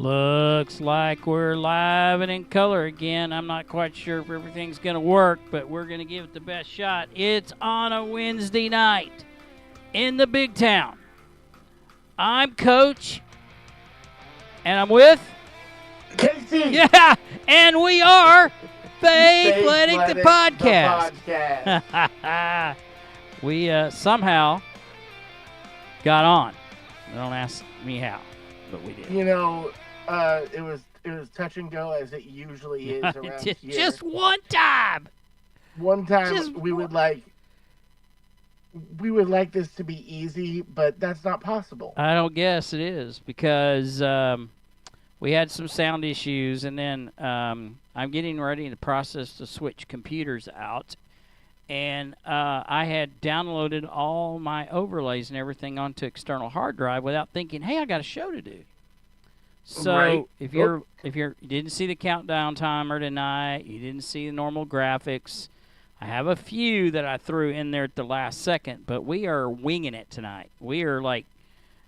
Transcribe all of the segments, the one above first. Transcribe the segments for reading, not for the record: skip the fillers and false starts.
Looks like we're live and in color again. I'm not quite sure if everything's going to work, but we're going to give it the best shot. It's on a Wednesday night in the big town. I'm Coach, and I'm with... Casey! Yeah, and we are Faithletic The Podcast. We somehow got on. Don't ask me how, but we did. You know, it was touch and go as it usually is around here. Just one time. One time we would like this to be easy, but that's not possible. I don't guess it is because we had some sound issues, and then I'm getting ready in the process to switch computers out, and I had downloaded all my overlays and everything onto external hard drive without thinking, hey, I got a show to do. So right. if you didn't see the countdown timer tonight, you didn't see the normal graphics. I have a few that I threw in there at the last second, but we are winging it tonight. We are like,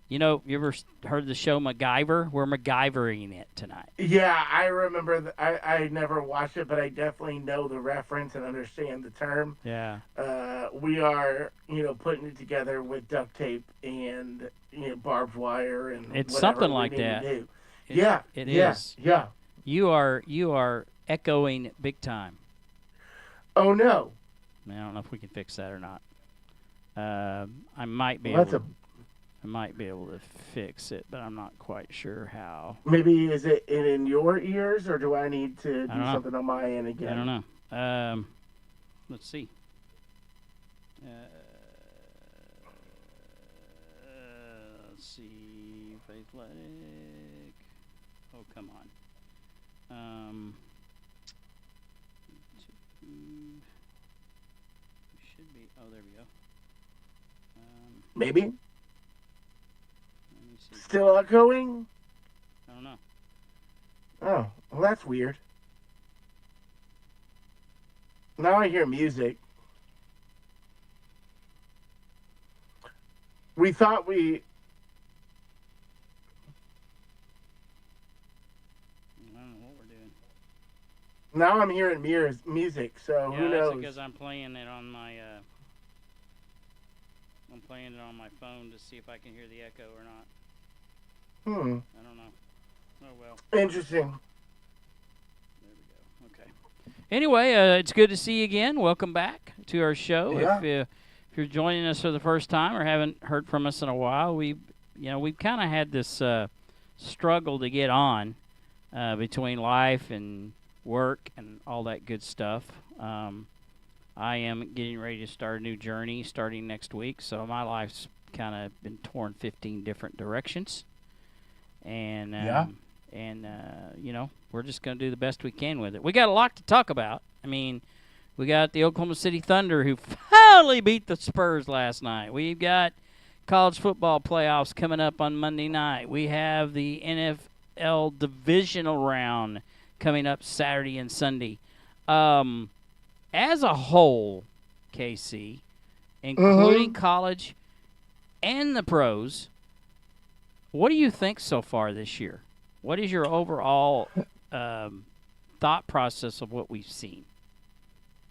you know, you ever heard the show MacGyver? We're MacGyvering it tonight. Yeah, I remember. I never watched it, but I definitely know the reference and understand the term. Yeah. We are, putting it together with duct tape and barbed wire and it's something like that. It is. Yeah. You are echoing big time. Oh no. I don't know if we can fix that or not. I might be able to fix it, but I'm not quite sure how. Maybe is it in your ears, or do I need to do something on my end again? I don't know. Let's see. Let's see. Faithletic. Oh, come on. Should be. Oh, there we go. Maybe. Let me see. Still echoing? I don't know. Oh, well, that's weird. Now I hear music. We thought we... I don't know what we're doing. Now I'm hearing music, so who knows? That's because I'm playing it on my... I'm playing it on my phone to see if I can hear the echo or not. I don't know. Oh, well. Interesting. There we go. Okay. Anyway, it's good to see you again. Welcome back to our show. Yeah. If you're joining us for the first time or haven't heard from us in a while, we've kind of had this struggle to get on between life and work and all that good stuff. I am getting ready to start a new journey starting next week, so my life's kind of been torn 15 different directions. And, we're just going to do the best we can with it. We got a lot to talk about. I mean, we got the Oklahoma City Thunder who finally beat the Spurs last night. We've got college football playoffs coming up on Monday night. We have the NFL divisional round coming up Saturday and Sunday. As a whole, KC, including college and the pros, what do you think so far this year? What is your overall thought process of what we've seen?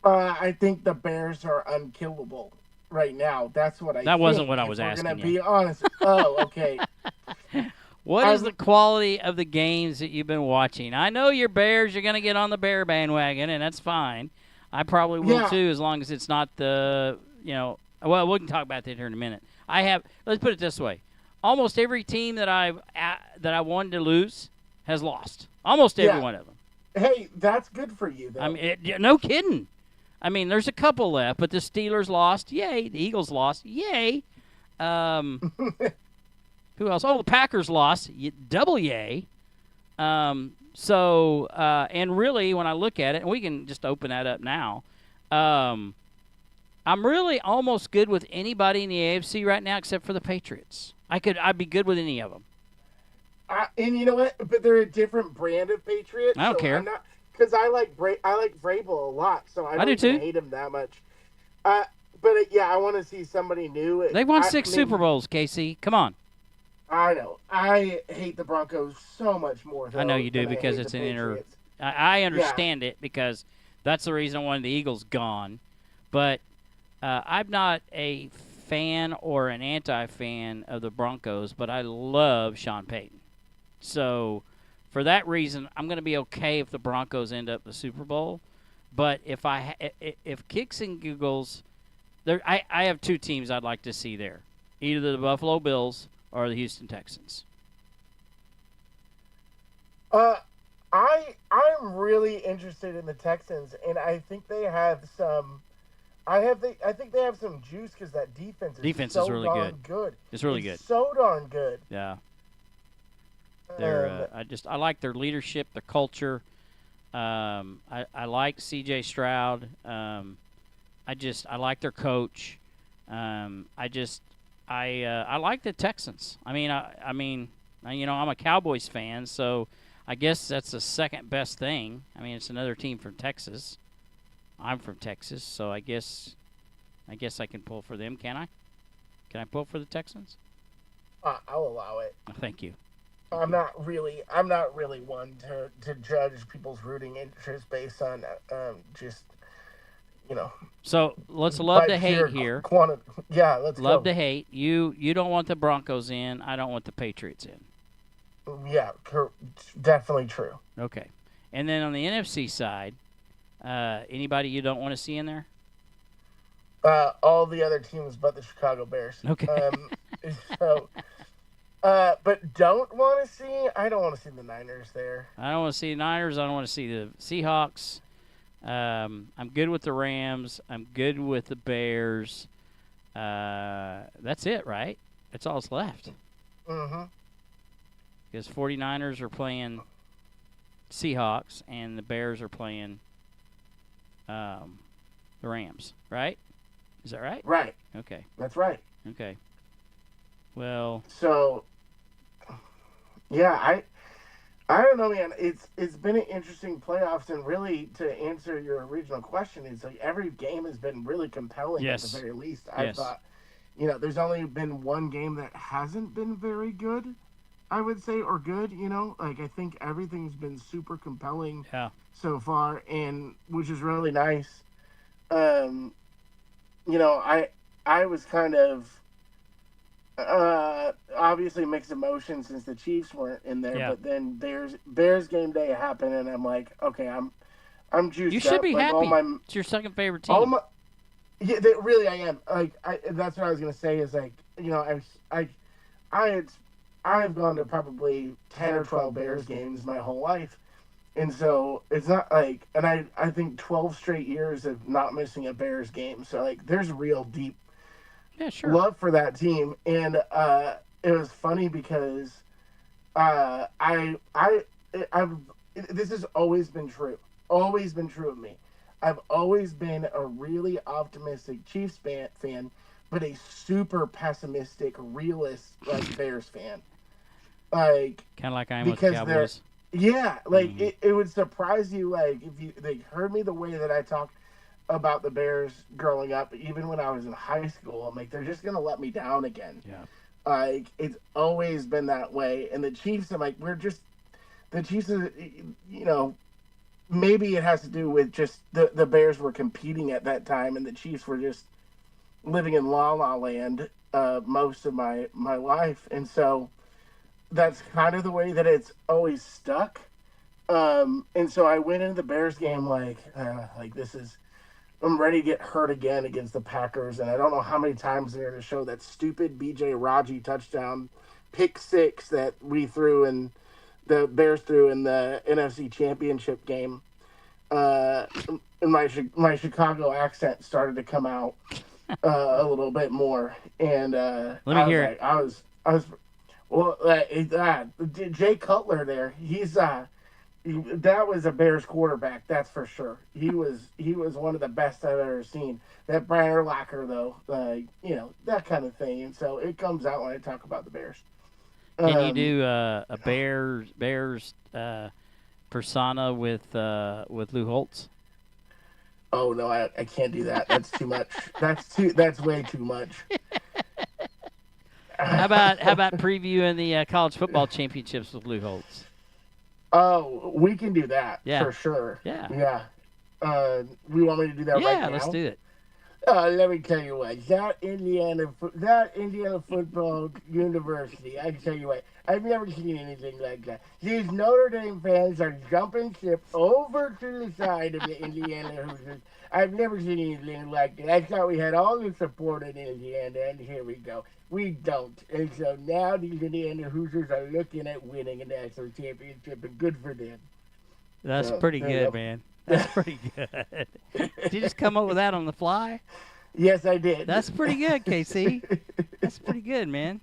I think the Bears are unkillable right now. That's what I think. That wasn't what I was asking I'm going to you. be honest. Oh, okay. What is the quality of the games that you've been watching? I know your Bears, you're going to get on the Bear bandwagon, and that's fine. I probably will too, as long as it's not the, well, we can talk about that here in a minute. Let's put it this way. Almost every team that I wanted to lose has lost. Almost every one of them. Hey, that's good for you, though. I mean, no kidding. I mean, there's a couple left, but the Steelers lost. Yay. The Eagles lost. Yay. Who else? Oh, the Packers lost. Double yay. So, and really, when I look at it, and we can just open that up now, I'm really almost good with anybody in the AFC right now except for the Patriots. I'd be good with any of them. And you know what? But they're a different brand of Patriots. I don't care. Because I like Vrabel a lot, so I don't hate him that much. But I want to see somebody new. They won 6 Super Bowls, Casey. Come on. I know. I hate the Broncos so much more I know though you do than I because hate the it's an inner. Patriots. I Yeah. understand it because that's the reason I wanted the Eagles gone. But I'm not a fan or an anti-fan of the Broncos, but I love Sean Payton. So for that reason, I'm going to be okay if the Broncos end up the Super Bowl. But if kicks and giggles, I have two teams I'd like to see there, either the Buffalo Bills or the Houston Texans. Uh, I'm really interested in the Texans, and I think they have some. I think they have some juice because that defense is Defense is so really darn good. good. It's really It's good. so darn good. Yeah, Um, I like their leadership, their culture. I like C.J. Stroud. I like their coach. I just I like the Texans. I'm a Cowboys fan, so I guess that's the second best thing. I mean, it's another team from Texas. I'm from Texas, so I guess I can pull for them. Can I? Can I pull for the Texans? I'll allow it. Oh, thank you. I'm not really one to judge people's rooting interest based on just you know So let's love by to hate pure here. quantity. Yeah, let's Love go. to hate. You don't want the Broncos in. I don't want the Patriots in. Yeah, definitely true. Okay. And then on the NFC side, anybody you don't want to see in there? All the other teams but the Chicago Bears. Okay. So, but don't want to see. I don't want to see the Niners there. I don't want to see the Niners. I don't want to see the Seahawks. I'm good with the Rams. I'm good with the Bears. That's it, right? That's all that's left. Mm-hmm. Because 49ers are playing Seahawks and the Bears are playing the Rams, right? Is that right? Right. Okay. That's right. Okay. Well, So, yeah, I don't know, man. It's been an interesting playoffs, and really to answer your original question, it's like every game has been really compelling Yes. at the very least. I Yes. thought, there's only been one game that hasn't been very good, I would say, or good. Like I think everything's been super compelling yeah. so far, and which is really nice. Um, I was kind of obviously mixed emotions since the Chiefs weren't in there, Yeah. but then Bears game day happened, and I'm like, okay, I'm juiced You should up. be like, happy. It's your second favorite team. all my yeah, really I am. Like that's what I was gonna say is like I've gone to probably 10 or 12 Bears games my whole life. And so it's not like, and I think 12 straight years of not missing a Bears game. So like, there's real deep Yeah, sure. love for that team. And it was funny because I've this has always been true of me. I've always been a really optimistic Chiefs fan, but a super pessimistic, realist like Bears fan. Like Kind of like I am with because Cowboys. yeah, like it would surprise you, like if you they heard me the way that I talked about the Bears growing up, even when I was in high school. I'm like, they're just gonna let me down again. Yeah. Like it's always been that way. And the Chiefs, I'm like, the Chiefs, maybe it has to do with just the Bears were competing at that time, and the Chiefs were just living in la la land most of my life, and so that's kind of the way that it's always stuck. And so I went into the Bears game like this is I'm ready to get hurt again against the Packers, and I don't know how many times they're going to show that stupid B.J. Raji touchdown pick six that we threw and the Bears threw in the NFC Championship game. And my Chicago accent started to come out a little bit more, and Let me hear it. I was well, Jay Cutler there. That was a Bears quarterback, that's for sure. He was one of the best I've ever seen. That Brian Urlacher, though, that kind of thing. And so it comes out when I talk about the Bears. Can you do a Bears persona with Lou Holtz? Oh no, I can't do that. That's too much. That's way too much. How about previewing the college football championships with Lou Holtz? Oh, we can do that Yeah. for sure. Yeah. Yeah. We want me to do that right now? Yeah, let's do it. Let me tell you what. That Indiana Football University. I tell you what. I've never seen anything like that. These Notre Dame fans are jumping ship over to the side of the Indiana Hoosiers. I've never seen anything like that. I thought we had all the support in Indiana, and here we go. We don't. And so now these Indiana Hoosiers are looking at winning a national championship, and good for them. That's pretty good, man. That's pretty good. Did you just come up with that on the fly? Yes, I did. That's pretty good, KC. That's pretty good, man.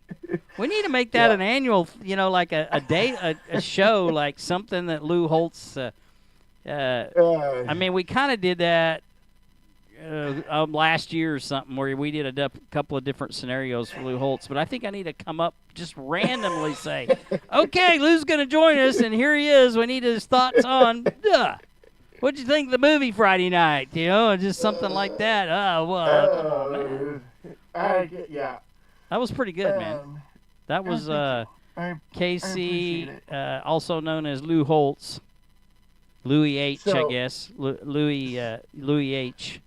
We need to make that an annual, like a show, like something that Lou Holtz. I mean, we kind of did that last year or something, where we did a couple of different scenarios for Lou Holtz. But I think I need to come up just randomly say, okay, Lou's going to join us, and here he is. We need his thoughts on. What'd you think of the movie Friday night? Just something like that. Oh, well, man. Yeah. That was pretty good, man. That was Casey, also known as Lou Holtz. Louis H, I guess. Louis H.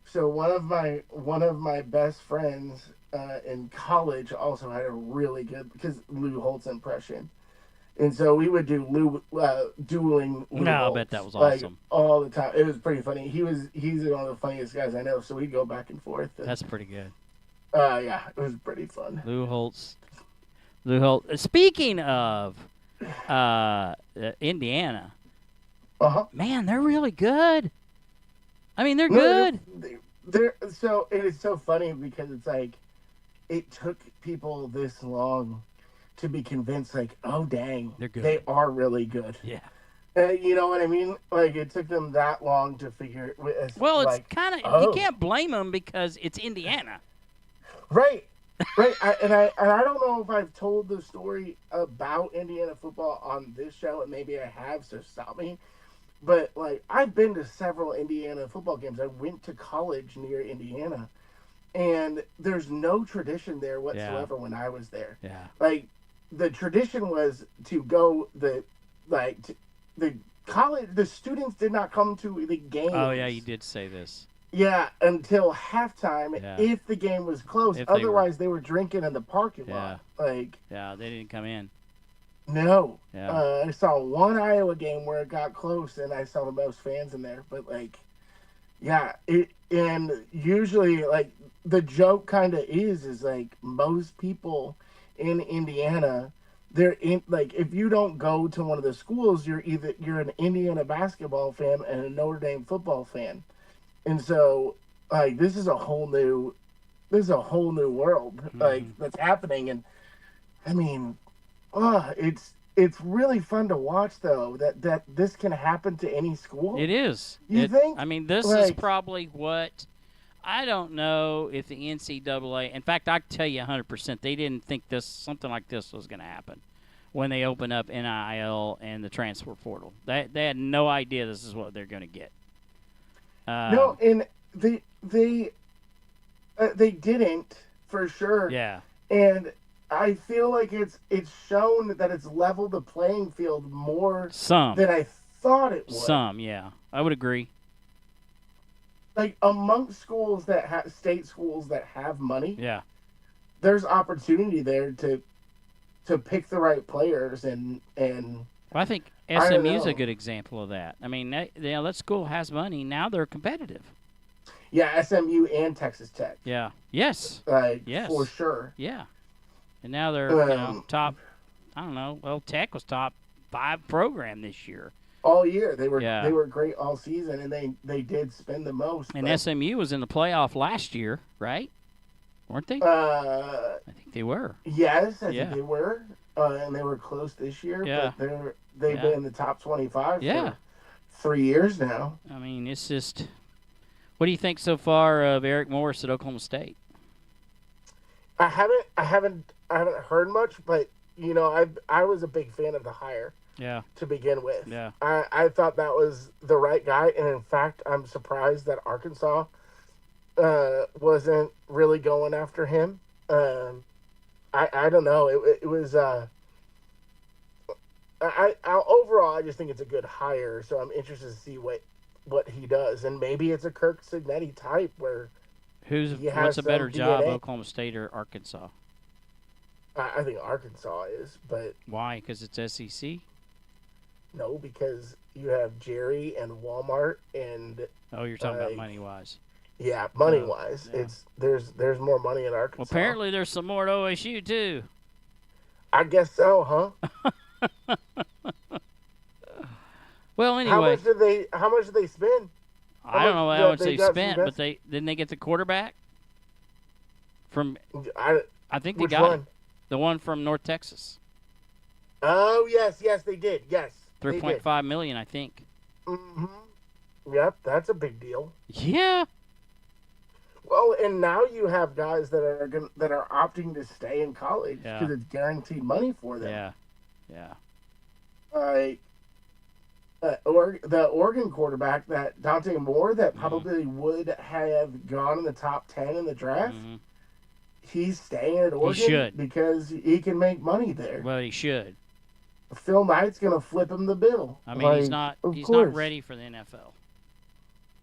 So one of my best friends in college also had a really good Lou Holtz impression. And so we would do dueling Lou Holtz, I bet that was awesome. All the time. It was pretty funny. He's one of the funniest guys I know, so we'd go back and forth. And, that's pretty good. Yeah, it was pretty fun. Lou Holtz. Speaking of Indiana, man, they're really good. I mean, they're good. They're so it is so funny because it's like it took people this long to be convinced, like, oh dang, they're good. They are really good. Yeah. You know what I mean? Like, it took them that long to figure it. Well, it's kind of you can't blame them because it's Indiana. Right. And I don't know if I've told the story about Indiana football on this show, and maybe I have, so stop me. But like, I've been to several Indiana football games. I went to college near Indiana, and there's no tradition there whatsoever when I was there. Yeah. Like, the tradition was to go the college. The students did not come to the game. Oh yeah, you did say this. Yeah, until halftime, if the game was close. Otherwise, they were drinking in the parking lot. Like, yeah, they didn't come in. No. Yeah. I saw one Iowa game where it got close, and I saw the most fans in there. But, like, yeah, and usually, like, the joke kind of is like, most people in Indiana, they're in, like, if you don't go to one of the schools, you're an Indiana basketball fan and a Notre Dame football fan. And so, like, this is a whole new world, like, that's happening. And I mean, it's really fun to watch, though, that this can happen to any school. It is. You think? I mean, this is probably what, I don't know if the NCAA, in fact, I tell you 100%, they didn't think something like this was going to happen when they opened up NIL and the transfer portal. They had no idea this is what they're going to get. No, and they didn't, for sure. Yeah. And I feel like it's shown that it's leveled the playing field more than I thought it would. Some, yeah. I would agree. Like, amongst schools that have state schools that have money, yeah, there's opportunity there to pick the right players and well, I think SMU is a good example of that. I mean, that school has money. Now they're competitive. Yeah, SMU and Texas Tech. Yeah. Yes. Yes. For sure. Yeah. And now they're top. I don't know. Well, Tech was top 5 program this year. All year they were great all season, and they did spend the most. And SMU was in the playoff last year, right? Weren't they? I think they were. Yes, I think they were, and they were close this year. Yeah. But they've been in the top 25 for 3 years now. I mean, it's just. What do you think so far of Eric Morris at Oklahoma State? I haven't heard much, but I was a big fan of the hire. Yeah. To begin with. Yeah. I thought that was the right guy, and in fact, I'm surprised that Arkansas wasn't really going after him. I don't know. It was overall I just think it's a good hire. So I'm interested to see what he does, and maybe it's a Kirk Cignetti type where he has What's a better some job, DNA. Oklahoma State or Arkansas? I think Arkansas is, but Why? Because it's SEC. no, because you have Jerry and Walmart and Oh, you're talking about money wise. yeah, money wise, yeah. it's there's more money in Arkansas. Well, apparently there's some more at OSU too. I guess so, huh? Well, anyway, How much did they spend? I don't know how much they got spent, but didn't they get the quarterback from? I think they which got one? it. The one from North Texas. Oh yes, they did. Yes, $3.5 million, I think. Mm-hmm. Yep, that's a big deal. Yeah. Well, and now you have guys that are opting to stay in college because it's guaranteed money for them. Yeah. Like the Oregon quarterback, that Dante Moore, that probably would have gone in the top 10 in the draft. Mm-hmm. He's staying at Oregon because he can make money there. Well, he should. Phil Knight's gonna flip him the bill. I mean, he's not ready for the NFL.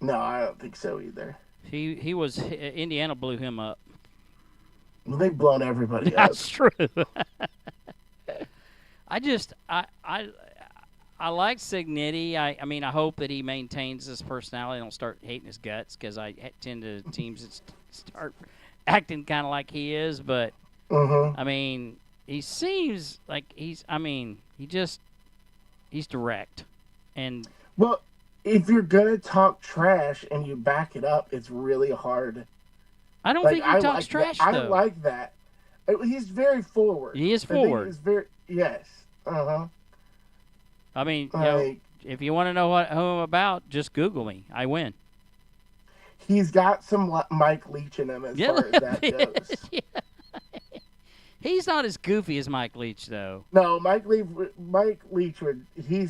No, I don't think so either. He was Indiana blew him up. Well, they've blown everybody up. That's true. I like Cignetti. I mean, I hope that he maintains his personality and don't start hating his guts, because I tend to teams that start acting kind of like he is. But I mean, he seems like he's direct. And well, if you're gonna talk trash and you back it up, it's really hard. I don't think he talks trash, though. I like that. He's very forward. He is forward. He's very yes. I mean, if you want to know who I'm about, just Google me. I win. He's got some Mike Leach in him as far as that goes. Yeah. He's not as goofy as Mike Leach, though. No, Mike Leach he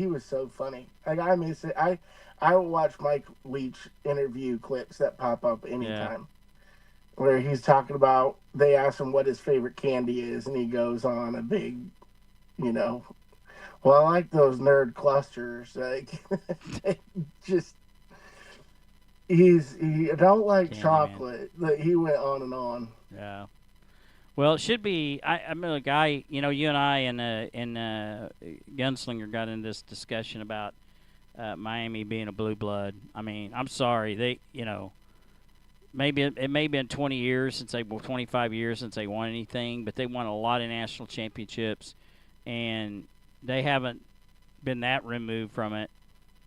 was so funny. Like, I miss it. I will watch Mike Leach interview clips that pop up anytime. Where he's talking about, they ask him what his favorite candy is, and he goes on a big, well, I like those nerd clusters. Like, just, he don't like chocolate. Like, he went on and on. Yeah. Well, it should be. I mean, a guy. You and I and Gunslinger got into this discussion about Miami being a blue blood. I mean, I'm sorry. They, maybe it may have been 20 years since 25 years since they won anything, but they won a lot of national championships, and they haven't been that removed from it.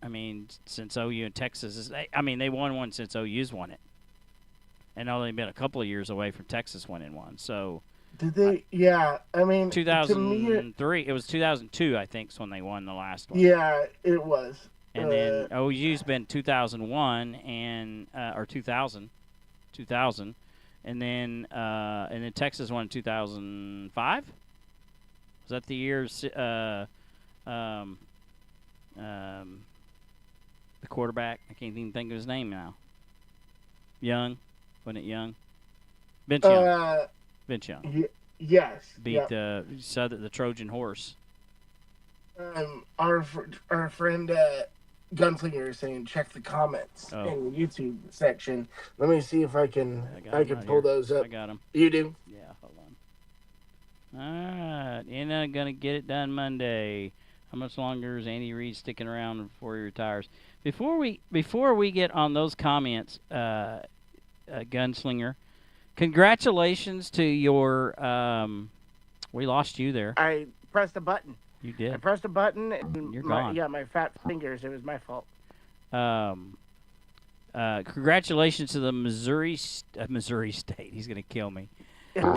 I mean, since OU and Texas. They won one since OU's won it. And only been a couple of years away from Texas winning one. So, did they? Yeah, I mean, 2003. It was 2002, I think, is when they won the last one. Yeah, it was. And then OU's been 2001 or 2000, and then Texas won in 2005. Was that the year? The quarterback. I can't even think of his name now. Young. Wasn't it Young? Vince Young. Vince Young. Yes. Beat the Trojan horse. Our friend Gunslinger is saying check the comments in the YouTube section. Let me see if I can pull those up. I got them. You do? Yeah, hold on. All right. You're not going to get it done Monday. How much longer is Andy Reid sticking around before he retires? Before we get on those comments, Gunslinger, congratulations to your we lost you there. I pressed a button. You did. I pressed a button and you're gone. My fat fingers, it was my fault. Congratulations to the Missouri State. He's going to kill me.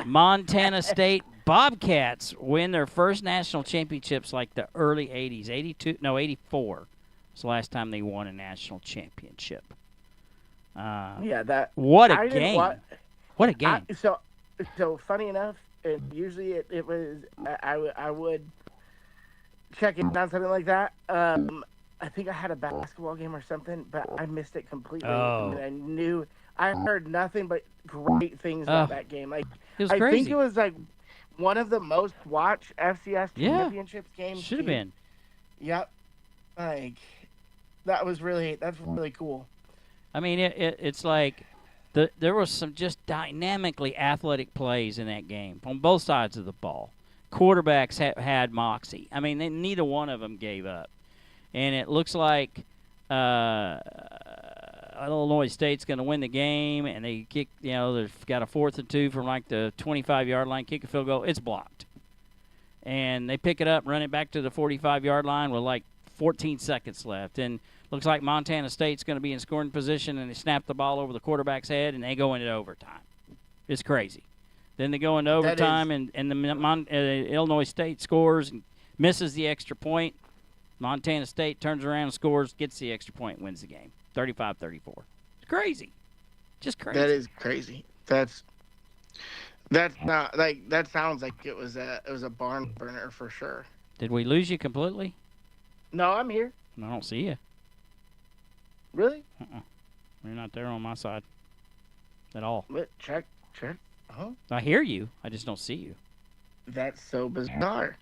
Montana State Bobcats win their first national championships like the early 80s. 84 was the last time they won a national championship. What a game! What a game! So funny enough, and usually it was I would check in on something like that. I think I had a basketball game or something, but I missed it completely. Oh. I heard nothing but great things about that game. Like, It was I think it crazy. was like one of the most watched FCS Yeah. championships games. Should have been. Yep. Like, that's really cool. I mean, it's like there was some just dynamically athletic plays in that game on both sides of the ball. Quarterbacks had moxie. I mean, neither one of them gave up. And it looks like Illinois State's going to win the game, and they kick, they've got a 4th and 2 from like the 25-yard line, kick a field goal. It's blocked. And they pick it up, run it back to the 45-yard line with like 14 seconds left. And looks like Montana State's going to be in scoring position, and they snap the ball over the quarterback's head, and they go into overtime. It's crazy. Then they go into overtime, and the Illinois State scores and misses the extra point. Montana State turns around and scores, gets the extra point, wins the game, 35-34. It's crazy. Just crazy. That is crazy. That's not like that. Sounds like it was a barn burner for sure. Did we lose you completely? No, I'm here. I don't see you. Really? You're not there on my side at all. Check. Huh? I hear you. I just don't see you. That's so bizarre.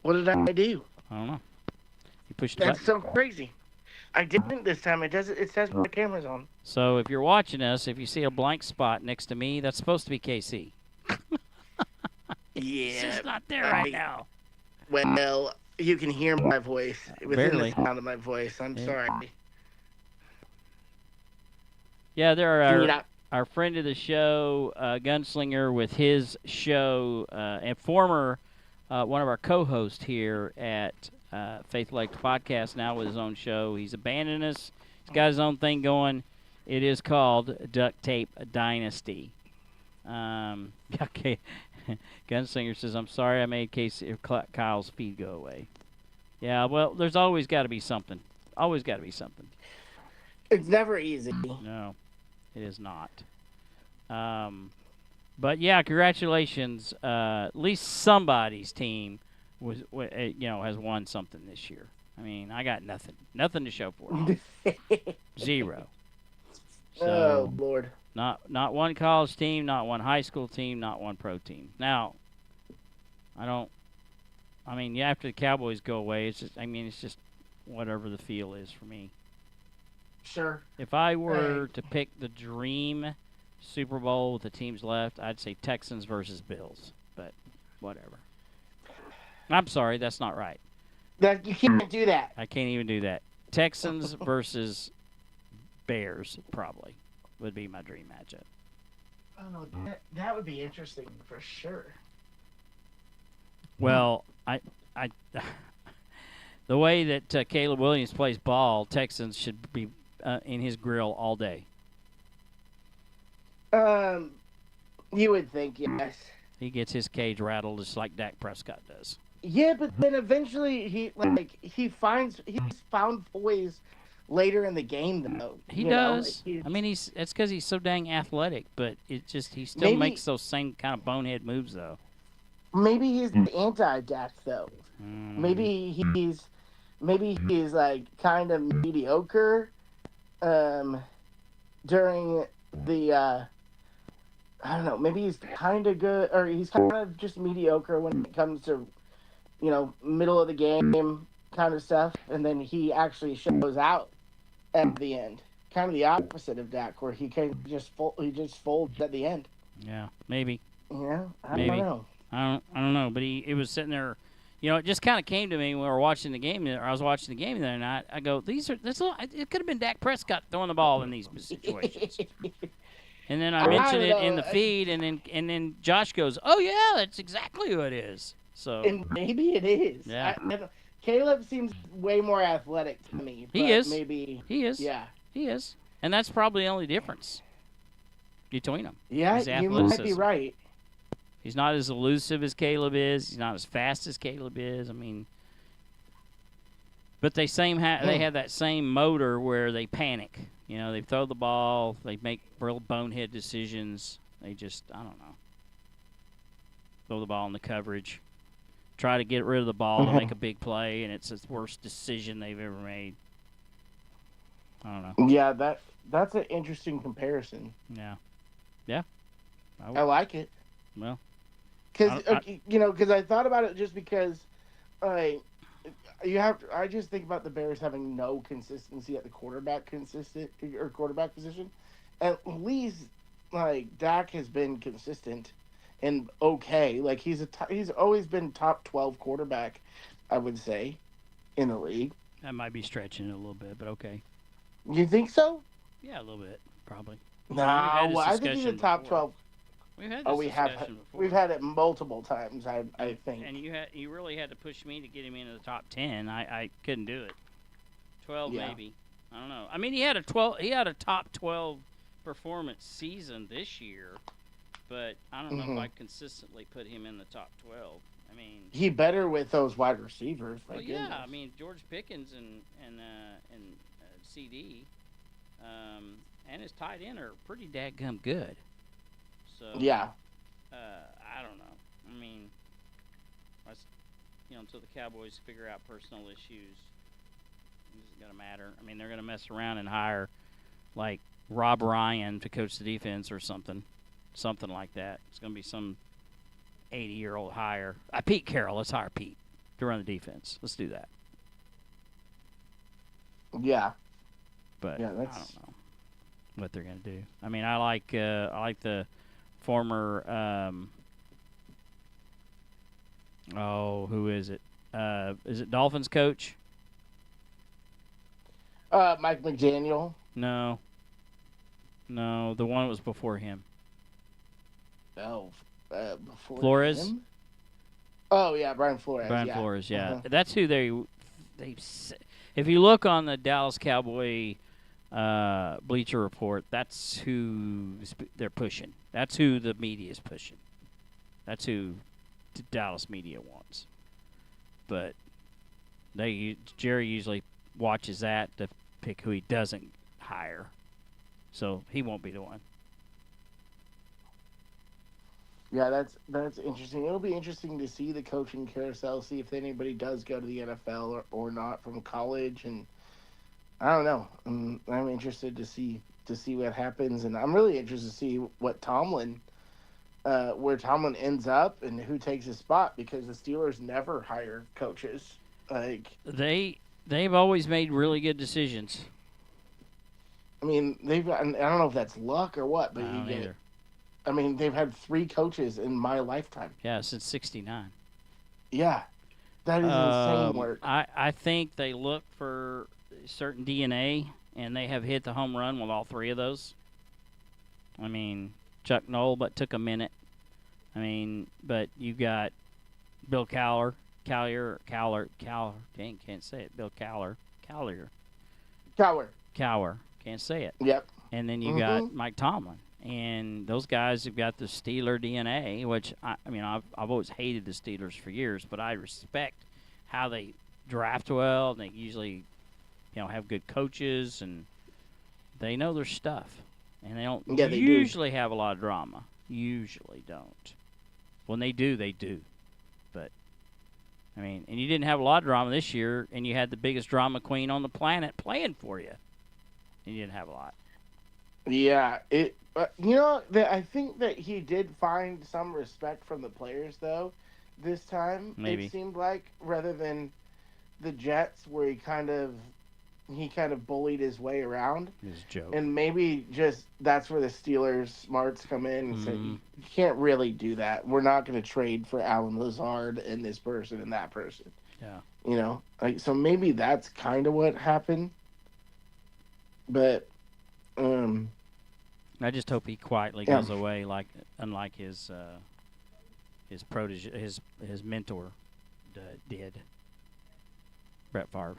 What did I do? I don't know. You pushed the button. That's so crazy. I didn't this time. It says my camera's on. So if you're watching us, if you see a blank spot next to me, that's supposed to be KC. Yeah. She's not there right now. Well, you can hear my voice within Barely. the sound of my voice. I'm sorry. Yeah, there are our friend of the show, Gunslinger, with his show, and former one of our co-hosts here at Faithletic The Podcast, now with his own show. He's abandoned us. He's got his own thing going. It is called Duct Tape Dynasty. Okay. Gunslinger says, I'm sorry I made Kyle's feed go away. Yeah, well, there's always got to be something. Always got to be something. It's never easy. No, it is not. But yeah, congratulations. At least somebody's team has won something this year. I mean, I got nothing to show for it. Zero. So, oh Lord. Not one college team, not one high school team, not one pro team. Now, after the Cowboys go away, it's just whatever the feel is for me. Sure. If I were to pick the dream Super Bowl with the teams left, I'd say Texans versus Bills, but whatever. I'm sorry, that's not right. You can't do that. I can't even do that. Texans versus Bears probably would be my dream matchup. I don't know. That would be interesting for sure. Well, I the way that Caleb Williams plays ball, Texans should be in his grill all day. You would think, yes. He gets his cage rattled just like Dak Prescott does. Yeah, but then eventually he's found poise later in the game though. He does. It's because he's so dang athletic, but he still makes those same kind of bonehead moves though. Maybe he's the anti-Dak though. Maybe he's like kind of mediocre during the I don't know, maybe he's kind of good, or he's kind of just mediocre when it comes to, middle of the game kind of stuff, and then he actually shows out at the end. Kind of the opposite of Dak, where he just folds at the end. Yeah, maybe. I don't know. I don't know, but it was sitting there. It just kind of came to me when we were watching the game. Or I was watching the game the other night. I go, it could have been Dak Prescott throwing the ball in these situations. And then I mentioned it in the feed, and then Josh goes, "Oh yeah, that's exactly who it is." So and maybe it is. Yeah. Caleb seems way more athletic to me. He is. Maybe he is. Yeah, he is, and that's probably the only difference between them. Yeah, you might be right. He's not as elusive as Caleb is. He's not as fast as Caleb is. But they have that same motor where they panic. They throw the ball. They make real bonehead decisions. They just, I don't know, throw the ball in the coverage. try to get rid of the ball to make a big play, and it's the worst decision they've ever made. I don't know. Yeah, that's an interesting comparison. Yeah. Yeah. I like it. Well, Because because I thought about it just because, like, I just think about the Bears having no consistency at the quarterback position. At least, like, Dak has been consistent and okay. Like, he's always been top 12 quarterback, I would say, in the league. that might be stretching it a little bit, but okay. You think so? Yeah, a little bit, probably. No, I think he's a top 12. We've had this discussion before. We've had it multiple times. I think. And you really had to push me to get him into the top 10. I couldn't do it. 12 maybe. I don't know. I mean, he had a top 12 performance season this year, but I don't know if I consistently put him in the top 12. I mean, he better with those wide receivers. Well, yeah. I mean, George Pickens and CD and his tight end are pretty dadgum good. So yeah, I don't know. I mean, until the Cowboys figure out personal issues, it isn't gonna matter. I mean, they're gonna mess around and hire like Rob Ryan to coach the defense or something like that. It's gonna be some 80-year-old hire. Pete Carroll. Let's hire Pete to run the defense. Let's do that. Yeah, but I don't know what they're gonna do. I mean, I like the former who is it? Is it Dolphins coach? Mike McDaniel. No, the one that was before him. Oh, before Flores. Him? Oh yeah, Brian Flores. Flores. Yeah, that's who they. If you look on the Dallas Cowboy Bleacher Report, that's who they're pushing. That's who the media is pushing. That's who the Dallas media wants. But Jerry usually watches that to pick who he doesn't hire. So he won't be the one. Yeah, that's interesting. It'll be interesting to see the coaching carousel, see if anybody does go to the NFL or not from college, and I don't know. I'm interested to see what happens, and I'm really interested to see what where Tomlin ends up and who takes his spot, because the Steelers never hire coaches. Like they've always made really good decisions. I mean, I don't know if that's luck or what, but you get it. I mean, they've had 3 coaches in my lifetime. Yeah, since '69. Yeah, that is insane work. I think they look for certain DNA, and they have hit the home run with all 3 of those. I mean, Chuck Noll, but took a minute. I mean, but you got Bill Cowher, dang, can't say it. Bill Cowher, can't say it. Yep. And then you got Mike Tomlin. And those guys have got the Steeler DNA, which, I've always hated the Steelers for years, but I respect how they draft well, and they usually, have good coaches, and they know their stuff. And they don't usually have a lot of drama. Usually don't. When they do, they do. But, and you didn't have a lot of drama this year, and you had the biggest drama queen on the planet playing for you. And you didn't have a lot. Yeah, I think that he did find some respect from the players, though, this time. Maybe. It seemed like, rather than the Jets, where he kind of bullied his way around. It was a joke. And maybe just that's where the Steelers smarts come in and say, you can't really do that. We're not going to trade for Alan Lazard and this person and that person. Yeah. So maybe that's kind of what happened. But I just hope he quietly goes away, unlike his protege, his mentor did. Brett Favre.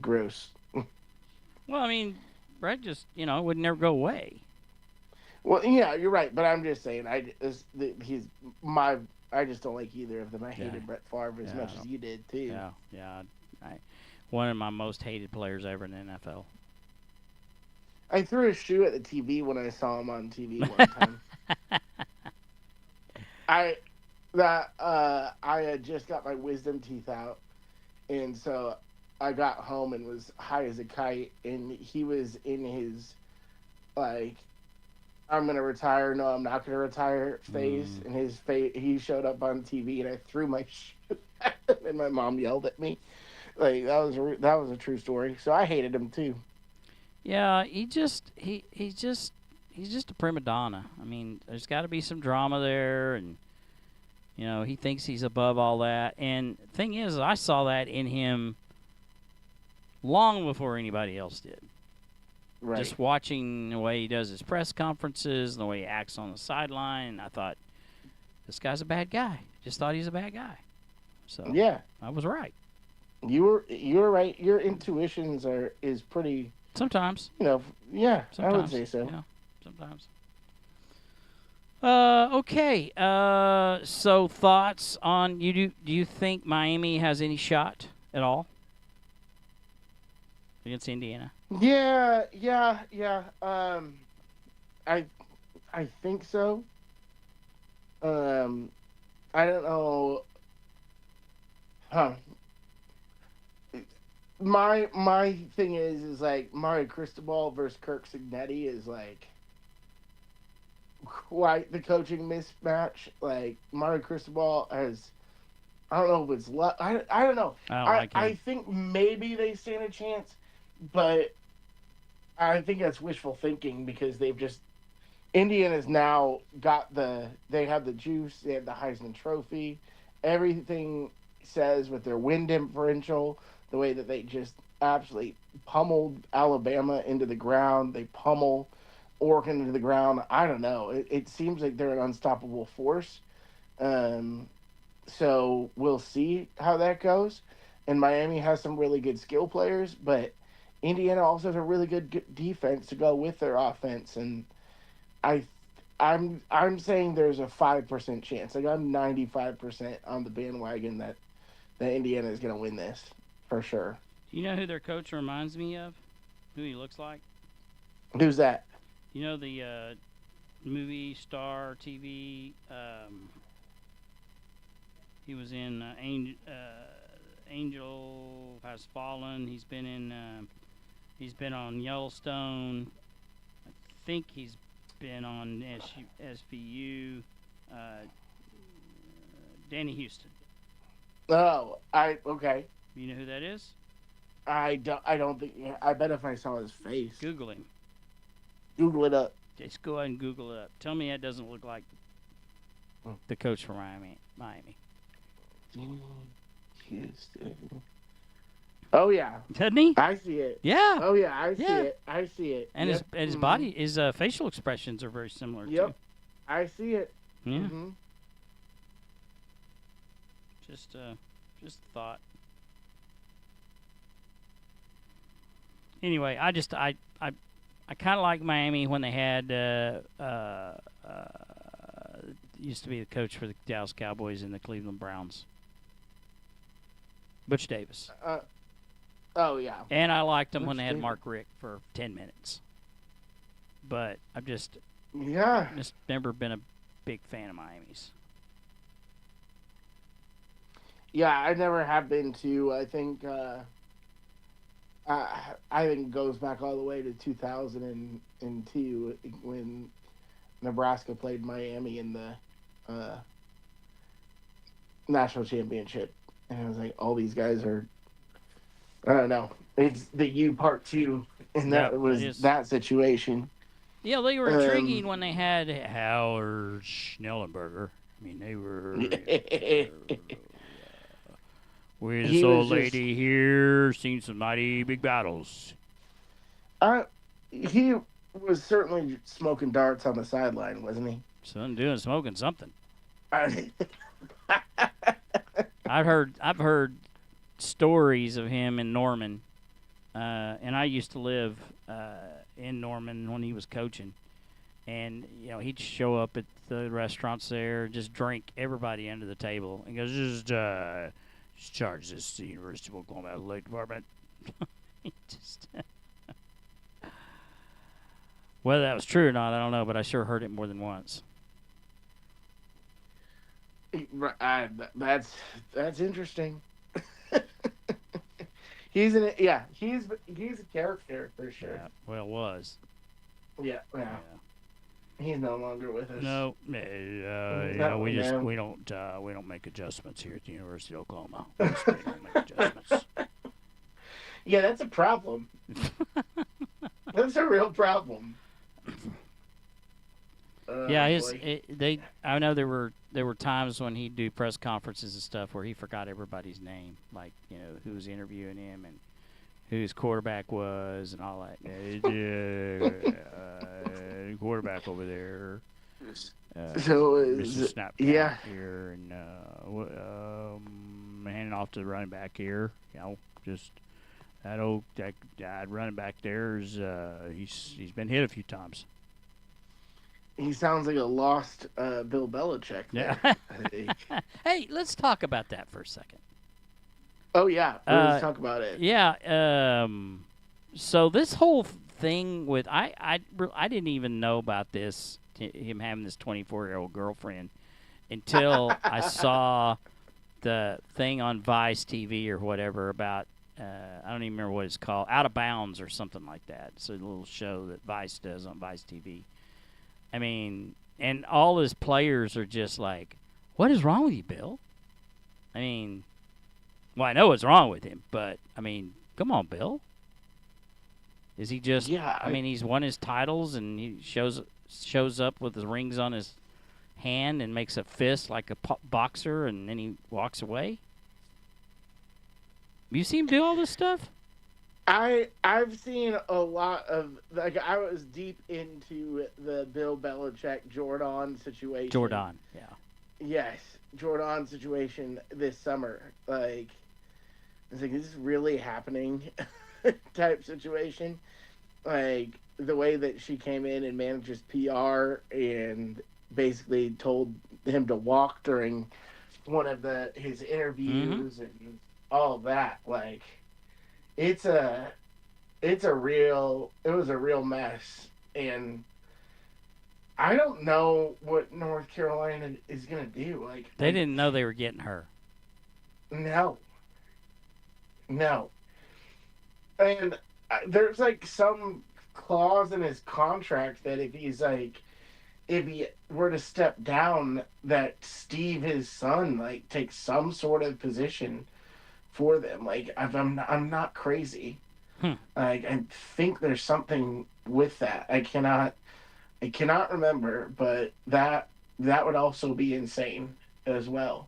Gross. Well, Brett just would never go away. Well, yeah, you're right, but I'm just saying I just don't like either of them. I hated Brett Favre as much as you did too. Yeah. One of my most hated players ever in the NFL. I threw a shoe at the TV when I saw him on TV one time. that I had just got my wisdom teeth out, and so I got home and was high as a kite, and he was in his like I'm gonna retire. No, I'm not gonna retire phase. Mm. And his face, he showed up on TV, and I threw my shit at him, and my mom yelled at me. Like that was a true story. So I hated him too. Yeah, he's just a prima donna. I mean, there's got to be some drama there, and he thinks he's above all that. And thing is, I saw that in him long before anybody else did. Right. Just watching the way he does his press conferences and the way he acts on the sideline, I thought this guy's a bad guy. Just thought he's a bad guy. So Yeah, I was right. you were right. Your intuitions is pretty. Sometimes. Yeah, Sometimes. I would say so. Yeah, sometimes. Okay. So thoughts on you? Do you think Miami has any shot at all against Indiana? Yeah, yeah, yeah. I I think so. Um, I don't know. Huh. My thing is like Mario Cristobal versus Kirk Signetti is like quite the coaching mismatch. Like Mario Cristobal has, I don't know if it's I don't know. I don't like him. I think maybe they stand a chance, but I think that's wishful thinking because they've just Indiana's now got they have the juice, they have the Heisman Trophy, everything says with their win differential, the way that they just absolutely pummeled Alabama into the ground, they pummel Oregon into the ground. I don't know. It seems like they're an unstoppable force. Um, so we'll see how that goes. And Miami has some really good skill players, but Indiana also has a really good defense to go with their offense. And I, I'm saying there's a 5% chance. Like I'm 95% on the bandwagon that Indiana is going to win this for sure. Do you know who their coach reminds me of? Who he looks like? Who's that? You know the movie star TV. He was in Angel Has Fallen. He's been in. He's been on Yellowstone. I think he's been on SVU. Danny Houston. Oh, okay. You know who that is? I don't think. I bet if I saw his face, Google him. Google it up. Just go ahead and Google it up. Tell me that doesn't look like the coach from Miami. Houston. Oh yeah, Doesn't he? I see it. Yeah. Oh yeah, I see Yeah. it. I see it. And Yep. his body, his facial expressions are very similar Yep. too. I see it. Yeah. Mm-hmm. Just thought. Anyway, I kind of like Miami when they had used to be the coach for the Dallas Cowboys and the Cleveland Browns, Butch Davis. Oh yeah. And I liked them when Butch they had Davis. Mark Richt for 10 minutes. But I've just never been a big fan of Miami's. Yeah, I never have been to. I think it goes back all the way to 2002 when Nebraska played Miami in the national championship, and I was like, all these guys are. I don't know. It's the U part 2, and that was that situation. Yeah, they were intriguing when they had Howard Schnellenberger. I mean, they were. We, this old lady here, seen some mighty big battles. He was certainly smoking darts on the sideline, wasn't he? Smoking something. I've heard stories of him in Norman, and I used to live in Norman when he was coaching, and he'd show up at the restaurants there, just drink everybody under the table, and goes just charge this to the University of Oklahoma Athletic Department. Whether that was true or not, I don't know, but I sure heard it more than once. That's interesting. He's a character for sure. Yeah, well, was. Yeah. He's no longer with us. No, we don't make adjustments here at the University of Oklahoma. We don't make adjustments. Yeah, that's a problem. That's a real problem. Yeah, I know there were times when he'd do press conferences and stuff where he forgot everybody's name, like who was interviewing him and who his quarterback was and all that. Quarterback over there. Mr. Snap here and handing off to the running back here. Just that running back there is he's been hit a few times. He sounds like a lost Bill Belichick. Yeah. Hey, let's talk about that for a second. Oh yeah, let's talk about it. Yeah. So this whole thing with I didn't even know about this, him having this 24-year-old girlfriend, until I saw the thing on Vice TV or whatever about I don't even remember what it's called, Out of Bounds or something like that. It's a little show that Vice does on Vice TV. I mean, and all his players are just like, "What is wrong with you, Bill?" I mean, well, I know what's wrong with him, but I mean, come on, Bill. Is he just? Yeah. I mean, he's won his titles and he shows up with his rings on his hand and makes a fist like a boxer, and then he walks away. You see him do all this stuff? I've seen a lot of, like, I was deep into the Bill Belichick Jordan situation. Jordan, yeah. Yes, Jordan situation this summer. Like, I was like, is this really happening? Type situation. Like, the way that she came in and managed his PR and basically told him to walk during one of his interviews and all of that. Like, it was a real mess, and I don't know what North Carolina is gonna do. Like, they didn't know they were getting her. No, and there's like some clause in his contract that if he were to step down, that Steve, his son, like, takes some sort of position for them. Like, I'm not crazy. Like, I think there's something with that. I cannot remember, but that would also be insane as well.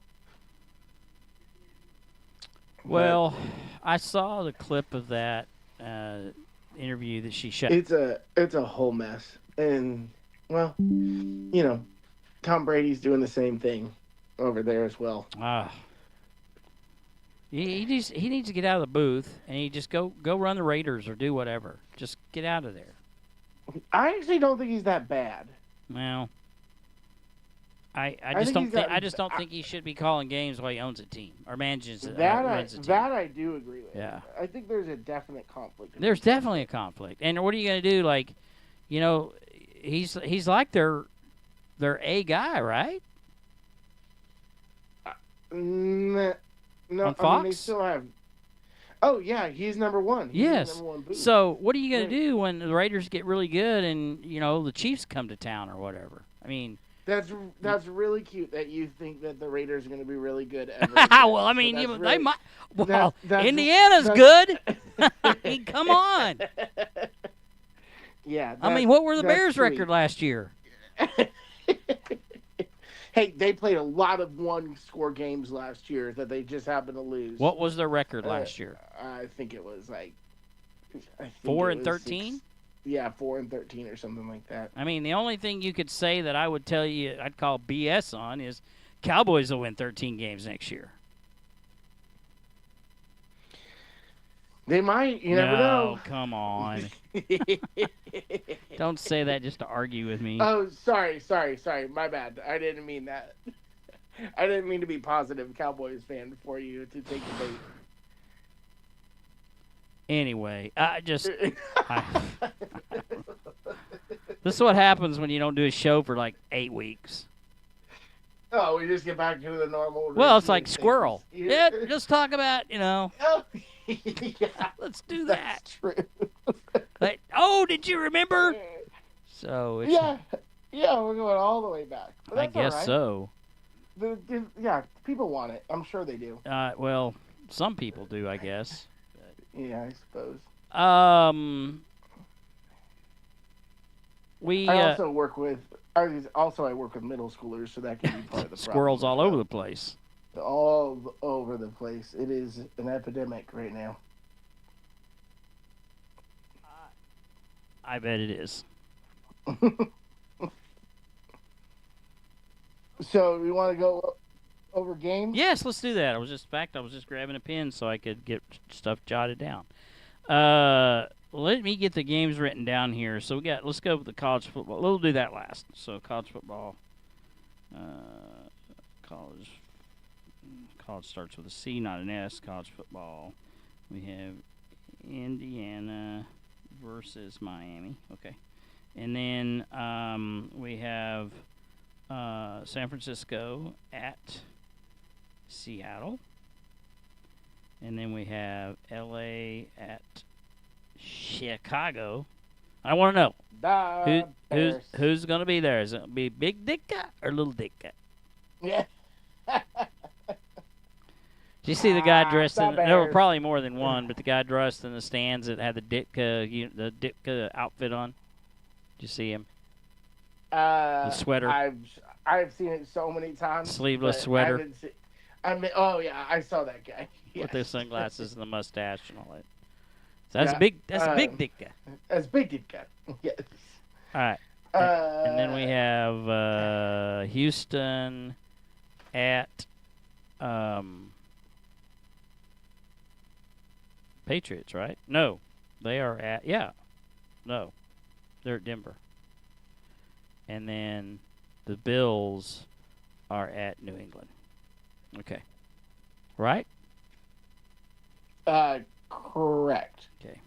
Well, I saw the clip of that interview that she shot. It's a whole mess, and well, Tom Brady's doing the same thing over there as well. He needs to get out of the booth and he just go run the Raiders or do whatever. Just get out of there. I actually don't think he's that bad. Well, I just don't think he should be calling games while he owns a team or manages runs a team. That I do agree with. Yeah. I think there's a definite conflict. There's definitely a conflict. And what are you going to do? Like, he's like their A guy, right? No, on Fox? They still have. Oh yeah, he's number one. Yes. Number one booth. So what are you going to do when the Raiders get really good and the Chiefs come to town or whatever? I mean, that's really cute that you think that the Raiders are going to be really good. Well, I mean, they might. Well, Indiana's good. I mean, come on. Yeah. I mean, what were the Bears' record last year? Hey, they played a lot of one-score games last year that they just happened to lose. What was their record last year? I think it was like 4-13. Yeah, 4-13 or something like that. I mean, the only thing you could say that I would tell you I'd call BS on is Cowboys will win 13 games next year. They might. You never know. Come on. Don't say that just to argue with me. Oh, sorry. My bad. I didn't mean that. I didn't mean to be positive Cowboys fan for you to take the bait. Anyway, this is what happens when you don't do a show for like 8 weeks. Oh, we just get back to the normal. Well, it's like routine squirrel. things. Yeah, just talk about, Oh, yeah, let's do that. that's true. Like, oh, did you remember? So it's, Yeah, we're going all the way back. But I that's all guess right. so. Yeah, people want it. I'm sure they do. Well, some people do, I guess. Yeah, I suppose. We I also work with. I work with middle schoolers, so that can be part of the squirrels problem all over the place. all over the place. It is an epidemic right now. I bet it is. So we want to go over games? Yes, let's do that. I was just grabbing a pen so I could get stuff jotted down. Let me get the games written down here. So let's go with the college football. We'll do that last. So college football. College starts with a C, not an S. College football. We have Indiana versus Miami. Okay. And then we have San Francisco at Seattle. And then we have LA at Chicago. I want to know who's going to be there. Is it going to be Big Dicka or Little Dicka? Yeah. Did you see the guy dressed in? There were Bears. probably more than one, but the guy dressed in the stands that had the Ditka outfit on. Did you see him? The sweater. I've seen it so many times. Sleeveless sweater. Oh yeah, I saw that guy. Yes. With the sunglasses and the mustache and all that. So that's big. That's a big Ditka. That's big Ditka. Yes. All right. And then we have Houston at Patriots, right? No, they are at no, they're at Denver. And then the Bills are at New England. Okay, right? Correct. Okay.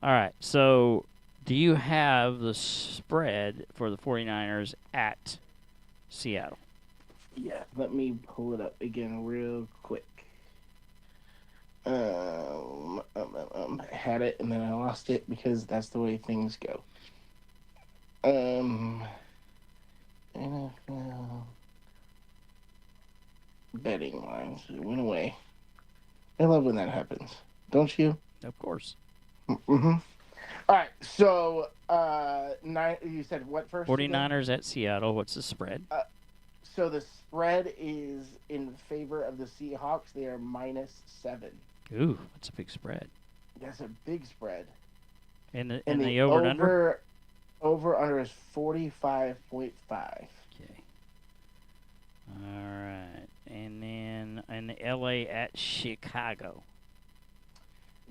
All right. So, do you have the spread for the 49ers at Seattle? Yeah, let me pull it up again real quick. I had it and then I lost it because that's the way things go. NFL betting lines. It went away. I love when that happens. Don't you? Of course. Mm-hmm. All right, so you said what first? 49ers again? at Seattle. What's the spread? So the spread is in favor of the Seahawks. They are -7. Ooh, that's a big spread. That's a big spread. And the over and under? Over under is 45.5. Okay. All right. And then in the LA at Chicago.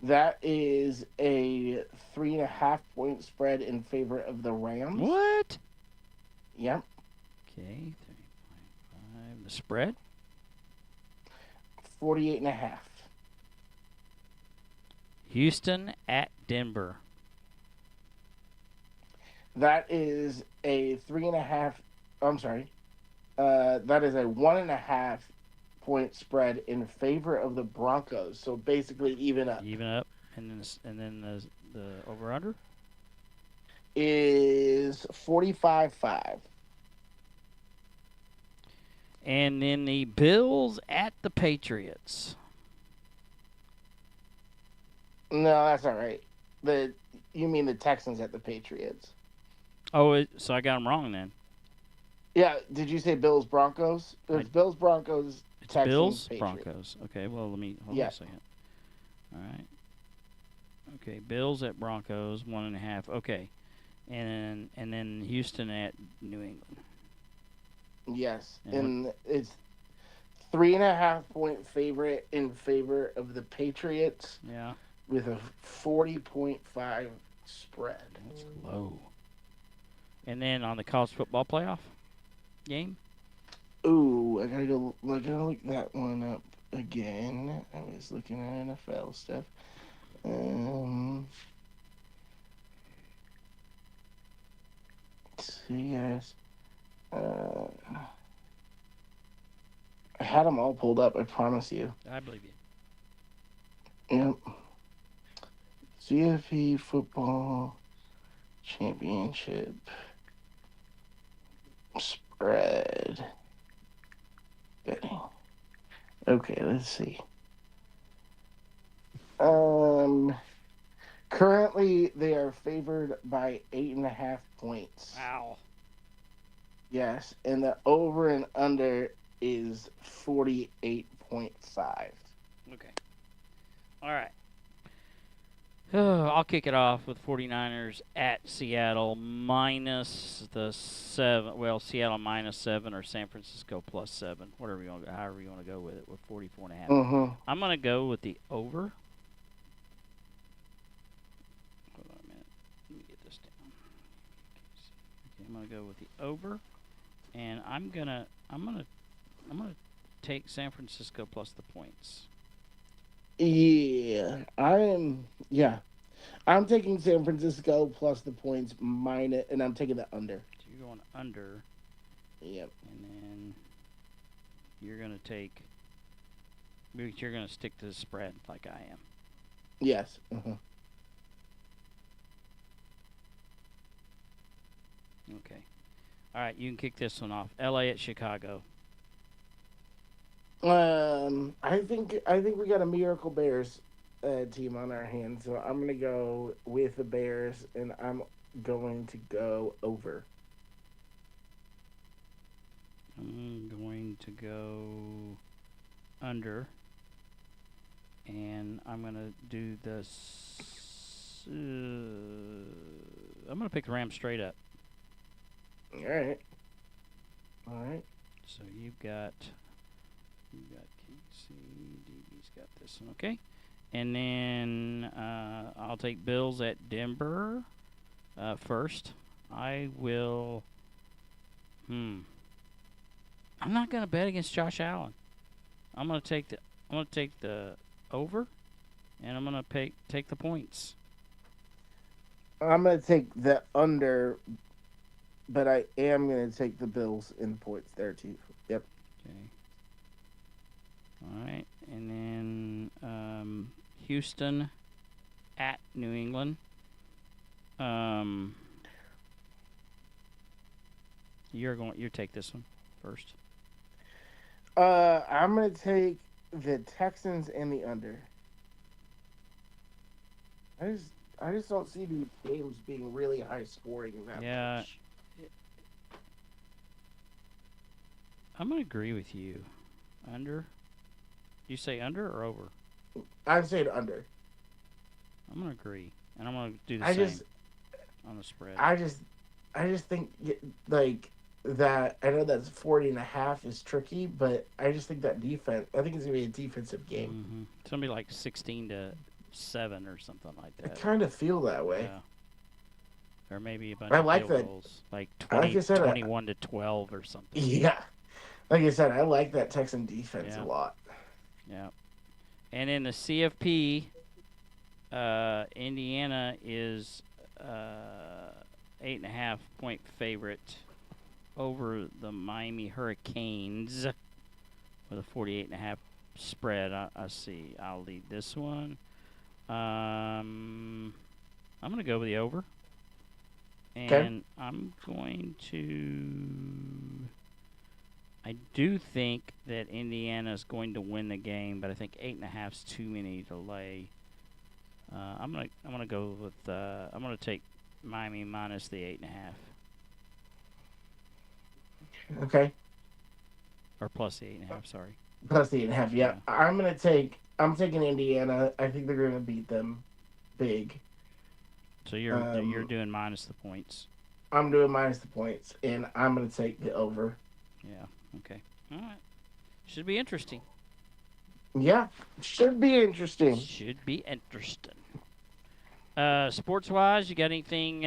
That is a 3.5 point spread in favor of the Rams. What? Yep. Okay, 3.5. The spread? 48.5. Houston at Denver. That is a 3.5. I'm sorry. That is a 1.5 point spread in favor of the Broncos. So basically, even up. Even up, and then the over under is 45.5. And then the Bills at the Patriots. No, that's all right. You mean the Texans at the Patriots? Oh, so I got them wrong then. Yeah. Did you say Bills Broncos? It's Bills Broncos. It's Texans, Bills Patriots. Broncos. Okay. Well, hold on a second. All right. Okay. Bills at Broncos 1.5. Okay. And then Houston at New England. Yes, and it's 3.5 point favorite in favor of the Patriots. Yeah. With a 40.5 spread. That's low. And then on the college football playoff game? Ooh, I gotta look that one up again. I was looking at NFL stuff. Let's see, guys. had them all pulled up. I promise you. I believe you. Yep. CFP football championship spread betting. Okay, let's see. Currently they are favored by 8.5 points. Wow. Yes, and the over and under is 48.5. Okay. All right. I'll kick it off with 49ers at Seattle minus the 7. Well, Seattle minus 7 or San Francisco plus 7. Whatever you want, however you want to go with it, with 44.5. Mm-hmm. I'm going to go with the over. Hold on a minute. Let me get this down. Okay, I'm going to go with the over, and I'm gonna take San Francisco plus the points. Yeah, I'm taking San Francisco plus the points minus, and I'm taking the under. So you're going under. Yep. And then you're going to take. You're going to stick to the spread like I am. Yes. Mm-hmm. Okay. All right, you can kick this one off. LA at Chicago. I think we got a Miracle Bears team on our hands, so I'm gonna go with the Bears, and I'm going to go over. I'm going to go under, and I'm going to do this. I'm going to pick the Rams straight up. All right. So you've got KC, DB's got this one, okay? And then I'll take Bills at Denver first. I will. I'm not going to bet against Josh Allen. I'm going to take the over, and I'm going to take the points. I'm going to take the under, but I am going to take the Bills in the points there too. Yep. Okay. All right, and then Houston at New England. You take this one first. I'm going to take the Texans and the under. I just don't see these games being really high scoring that much. I'm going to agree with you. Under? You say under or over? I'm saying under. I'm going to agree. And I'm going to do the same on the spread. I just think, like, that, I know that's 40.5 is tricky, but I just think that defense, I think it's going to be a defensive game. Mm-hmm. It's going to be like 16-7 or something like that. I kind of feel that way. Yeah. Or maybe a bunch of field goals. Like 21-12 or something. Yeah. Like I said, I like that Texan defense a lot. Yeah. And in the CFP, Indiana is 8.5 point favorite over the Miami Hurricanes with a 48.5 spread. I see. I'll lead this one. I'm going to go with the over. And I'm going to. I do think that Indiana is going to win the game, but I think 8.5 is too many to lay. I'm gonna go with. I'm gonna take Miami minus the 8.5. Okay. Or plus the 8.5. Sorry. Plus the 8.5. Yeah. I'm taking Indiana. I think they're gonna beat them big. So you're doing minus the points. I'm doing minus the points, and I'm gonna take the over. Yeah. Okay. All right. Should be interesting. Yeah. Should be interesting. Sports-wise, you got anything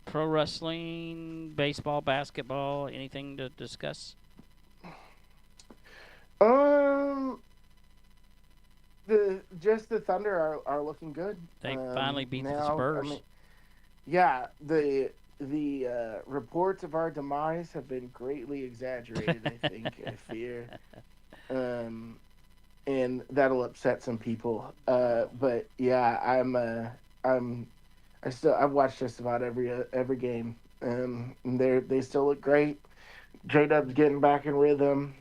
pro wrestling, baseball, basketball, anything to discuss? The Thunder are looking good. They finally beat the Spurs. The reports of our demise have been greatly exaggerated, I think. I fear. um, and that'll upset some people. But yeah, I'm I've watched just about every game. And they still look great. J Dub's getting back in rhythm.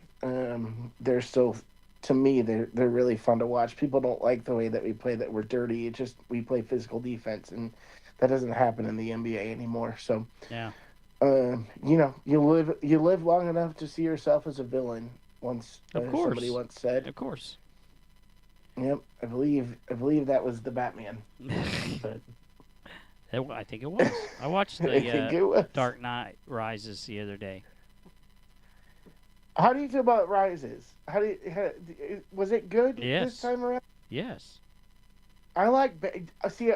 They're still, to me, they're really fun to watch. People don't like the way that we play, that we're dirty. It's just we play physical defense, and that doesn't happen in the NBA anymore. So, Yeah. you live long enough to see yourself as a villain. Once Of somebody course. once said. Of course. Yep, I believe that was the Batman. But I think it was. I watched I think the it was. Dark Knight Rises the other day. How do you feel about Rises? Was it good this Yes. time around? Yes. I like. See,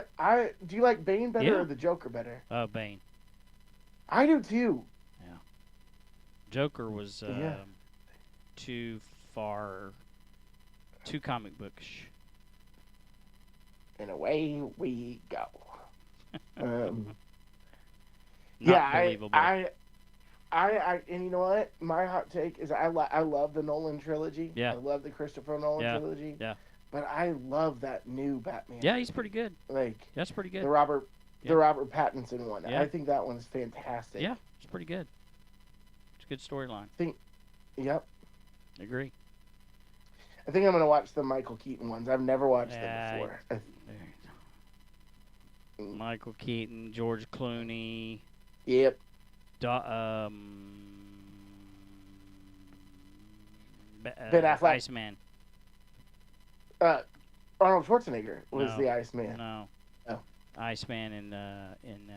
do you like Bane better Yeah. or the Joker better? Bane. I do too. Yeah. Joker was Yeah. too far, too comic bookish. And away we go. Um, Not yeah, believable. and you know what? My hot take is I love the Nolan trilogy. Yeah. I love the Christopher Nolan Yeah. trilogy. Yeah. But I love that new Batman. Yeah, he's pretty good. Like That's pretty good. the Robert Yeah. the Robert Pattinson one. Yeah. I think that one's fantastic. Yeah, it's pretty good. It's a good storyline. Yep. Agree. I think I'm gonna watch the Michael Keaton ones. I've never watched Yeah, them before. There. Michael Keaton, George Clooney, Yep. Ben Affleck. Iceman. Arnold Schwarzenegger was No. the Iceman. No. Oh. Iceman in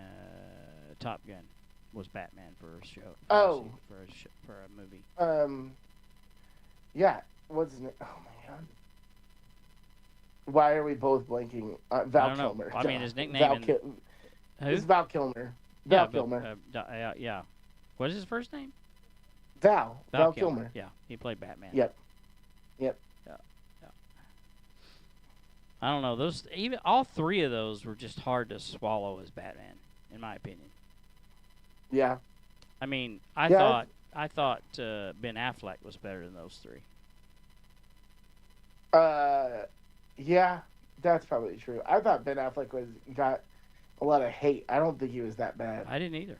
Top Gun was Batman for a show. Oh. For a movie. Yeah. What's his name? Oh my god. Why are we both blanking? Val I don't know. Kilmer. I mean, his nickname Val in- Who? Who? It's Val Kilmer. Yeah, Val Kilmer. Yeah. What is his first name? Val Kilmer. Yeah, he played Batman. Yep. Yeah. I don't know. All three of those were just hard to swallow as Batman, in my opinion. Yeah. I mean, I Yeah, thought Ben Affleck was better than those three. Yeah, that's probably true. I thought Ben Affleck got a lot of hate. I don't think he was that bad. I didn't either.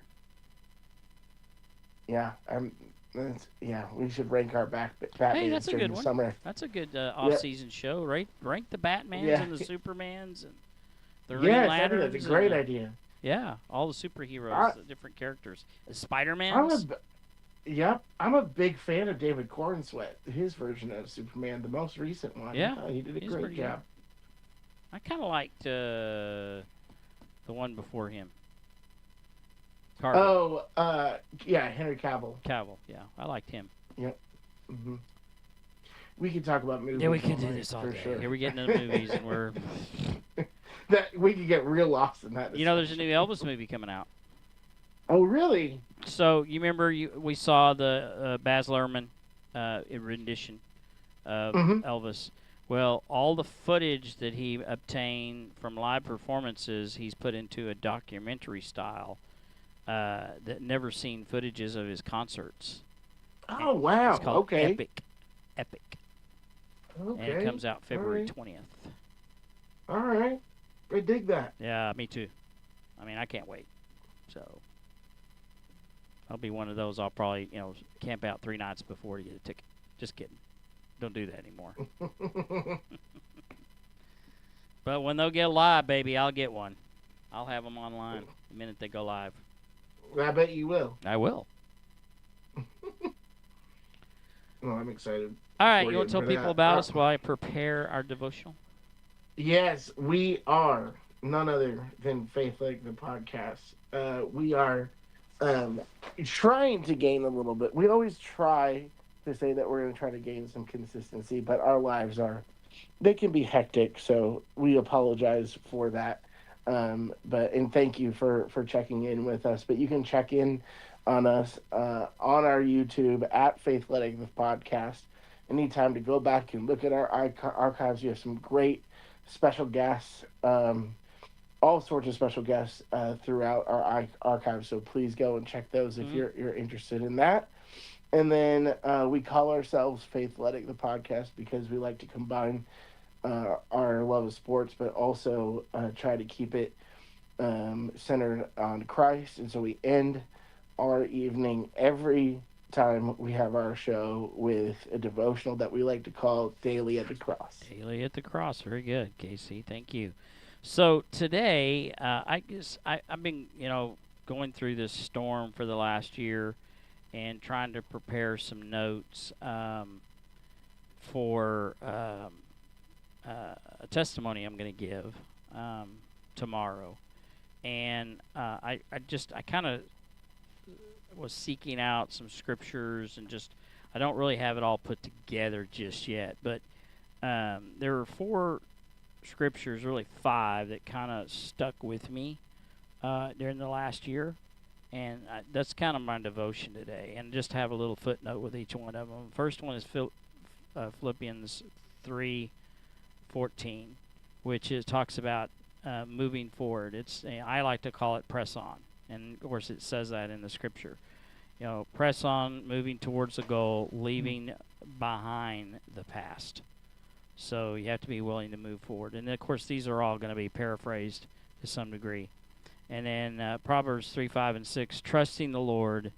Yeah, we should rank our Batman Hey, that's a during good the one. summer. That's a good off-season show, right? Rank the Batmans Yeah. and the Supermans and the Green Yes, I Lanterns. think that's a great and idea. Yeah, all the superheroes, I- the different characters. The Spider-Mans. I'm a big fan of David Cornsweet, his version of Superman, the most recent one. Yeah, I thought he did a he's great pretty good. job. I kind of liked the one before him. Carver. Oh, yeah, Henry Cavill. Cavill. Yeah, I liked him. Hmm. We could talk about movies. Yeah, we could all do night, this all for day. sure. Here we get into the movies, and we're. We could get real lost in that. There's a new Elvis movie coming out. Oh, really? So you remember we saw the Baz Luhrmann rendition of Mhm. Elvis. Well, all the footage that he obtained from live performances, he's put into a documentary style that never seen footages of his concerts. Oh, wow. It's called Okay. Epic, Okay. and it comes out February right. 20th. All right. I dig that. Yeah, me too. I mean, I can't wait. So I'll be one of those. I'll probably camp out 3 nights before to get a ticket. Just kidding. Don't do that anymore. But when they'll get live, baby, I'll get one. I'll have them online the minute they go live. I bet you will. I will. Well, I'm excited. All right, For you want to you tell for people that. about us while I prepare our devotional? Yes, we are none other than Faithletic The Podcast. We are trying to gain a little bit. We always try to say that we're going to try to gain some consistency, but our lives they can be hectic, so we apologize for that. And thank you for checking in with us. But you can check in on us on our YouTube at Faithletic The Podcast. Anytime to go back and look at our archives. We have some great special guests, all sorts of special guests throughout our archives. So please go and check those if you're interested in that. And then we call ourselves Faithletic the Podcast because we like to combine our love of sports, but also try to keep it centered on Christ. And so we end our evening every time we have our show with a devotional that we like to call Daily at the Cross. Daily at the Cross. Very good, Casey. Thank you. So today, I guess I've been, going through this storm for the last year and trying to prepare some notes for a testimony I'm going to give tomorrow. And I kind of was seeking out some scriptures and just, I don't really have it all put together just yet, but there were 4 scriptures, really 5, that kind of stuck with me during the last year, and that's kind of my devotion today, and just have a little footnote with each one of them. First one is Philippians 3:14, which talks about moving forward. I like to call it press on, and of course it says that in the scripture. Press on, moving towards the goal, leaving behind the past. So you have to be willing to move forward. And of course, these are all going to be paraphrased to some degree. And then Proverbs 3, 5, and 6, trusting the Lord,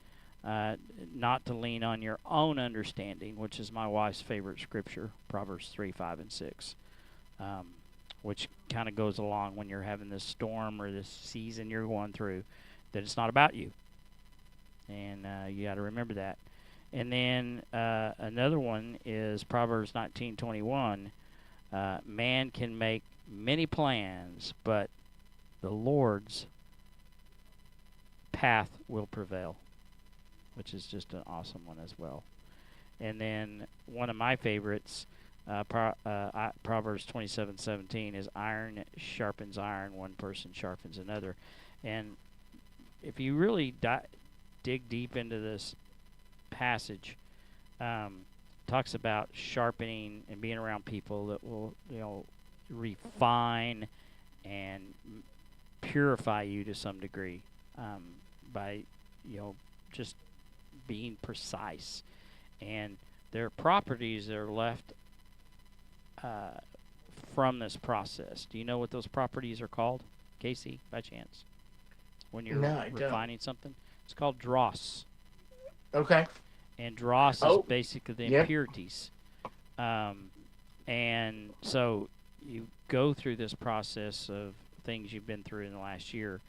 not to lean on your own understanding, which is my wife's favorite scripture, Proverbs 3, 5, and 6, which kind of goes along when you're having this storm or this season you're going through, that it's not about you. And you got to remember that. And then another one is Proverbs 19:21. Man can make many plans, but the Lord's path will prevail, which is just an awesome one as well. And then one of my favorites, Proverbs 27:17, is iron sharpens iron, one person sharpens another. And if you really dig deep into this passage, talks about sharpening and being around people that will, refine and purify you to some degree, by, just being precise. And there are properties that are left from this process. Do you know what those properties are called, Casey, by chance? When you're refining something? It's called dross. Okay. And dross is basically the impurities. And so you go through this process of things you've been through in the last year,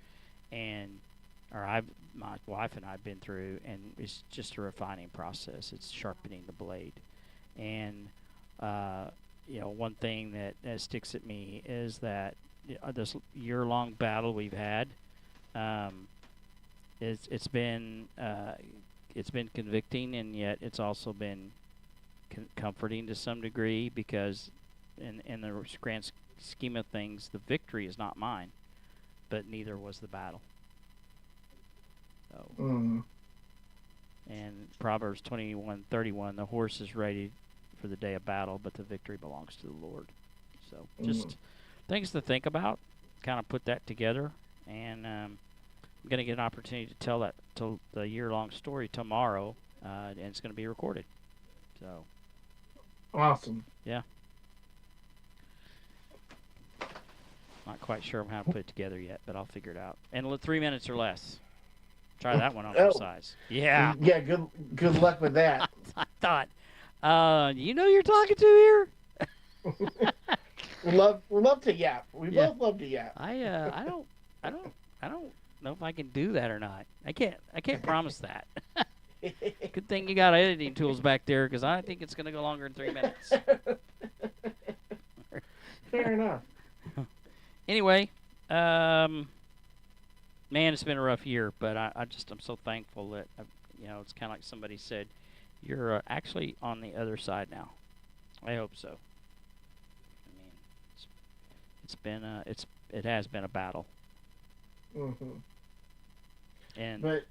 my wife and I have been through, and it's just a refining process. It's sharpening the blade. And, one thing that sticks at me is that this year-long battle we've had, it's been convicting, and yet it's also been comforting to some degree, because in the grand scheme of things, the victory is not mine, but neither was the battle. So, and Proverbs 21:31, the horse is ready for the day of battle, but the victory belongs to the Lord. So just things to think about, kind of put that together, and I'm going to get an opportunity to tell the year-long story tomorrow, and it's going to be recorded. So awesome. Yeah. Not quite sure how to put it together yet, but I'll figure it out. And 3 minutes or less. Try that one on your size. Yeah. Yeah. Good luck with that. I thought, you're talking to here. we love to yap. We both love to yap. I don't know if I can do that or not. I can't promise that. Good thing you got editing tools back there, because I think it's going to go longer than 3 minutes. Fair enough. Anyway, man, it's been a rough year, but I'm so thankful that, it's kind of like somebody said, you're actually on the other side now. I hope so. I mean, it has been a battle. But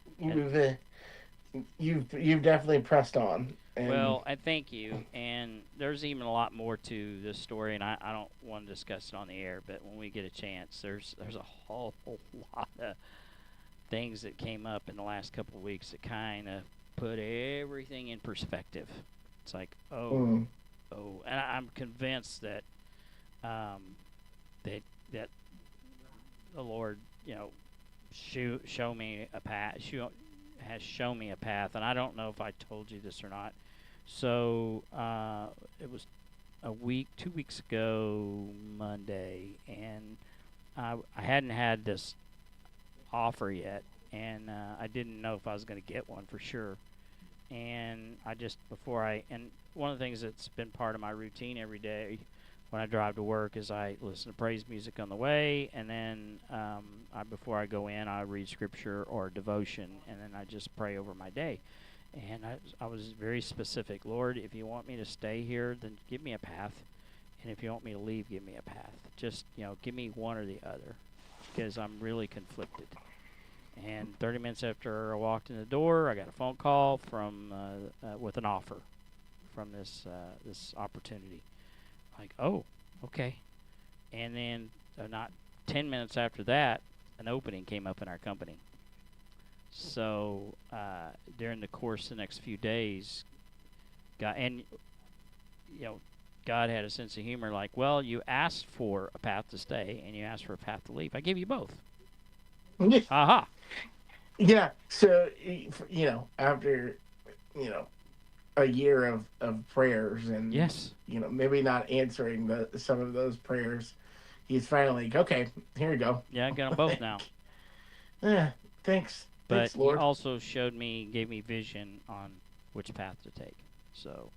you've definitely pressed on. Well, I thank you. And there's even a lot more to this story, and I don't want to discuss it on the air, but when we get a chance, there's a whole lot of things that came up in the last couple of weeks that kind of put everything in perspective. It's like, Mm. and I'm convinced that that the Lord, show me a path. Has shown me a path, and I don't know if I told you this or not. So it was 2 weeks ago Monday, and I hadn't had this offer yet, and I didn't know if I was going to get one for sure. And and one of the things that's been part of my routine every day when I drive to work is I listen to praise music on the way, and then before I go in, I read scripture or devotion, and then I just pray over my day. And I was very specific. Lord, if you want me to stay here, then give me a path, and if you want me to leave, give me a path. Just give me one or the other, because I'm really conflicted. And 30 minutes after I walked in the door, I got a phone call from with an offer from this opportunity. Like, oh, okay. And then not 10 minutes after that, an opening came up in our company. So during the course of the next few days, God had a sense of humor. Like, well, you asked for a path to stay, and you asked for a path to leave. I gave you both. Aha. Yeah. So, after, a year of prayers and, yes, maybe not answering some of those prayers, he's finally like, okay, here you go. Yeah, I got them both now. Yeah, thanks. But thanks, Lord. He also gave me vision on which path to take. So,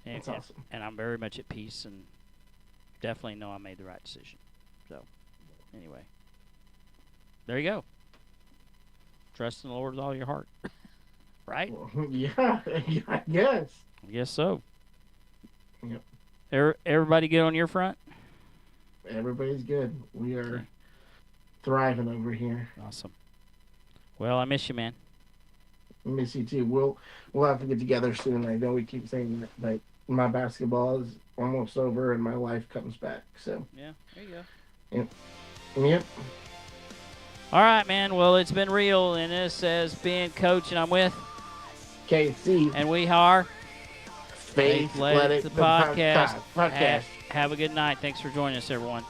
that's awesome. And I'm very much at peace and definitely know I made the right decision. So, anyway. There you go. Trust in the Lord with all your heart. Right? Yeah, I guess. I guess so. Yep. Everybody good on your front? Everybody's good. We are thriving over here. Awesome. Well, I miss you, man. I miss you too. We'll have to get together soon. I know we keep saying that, but my basketball is almost over and my life comes back. So yeah, there you go. Yep. All right, man. Well, it's been real, and this has been Coach, and I'm with KC, and we are Faithletic The Podcast. Podcast. Have a good night. Thanks for joining us, everyone.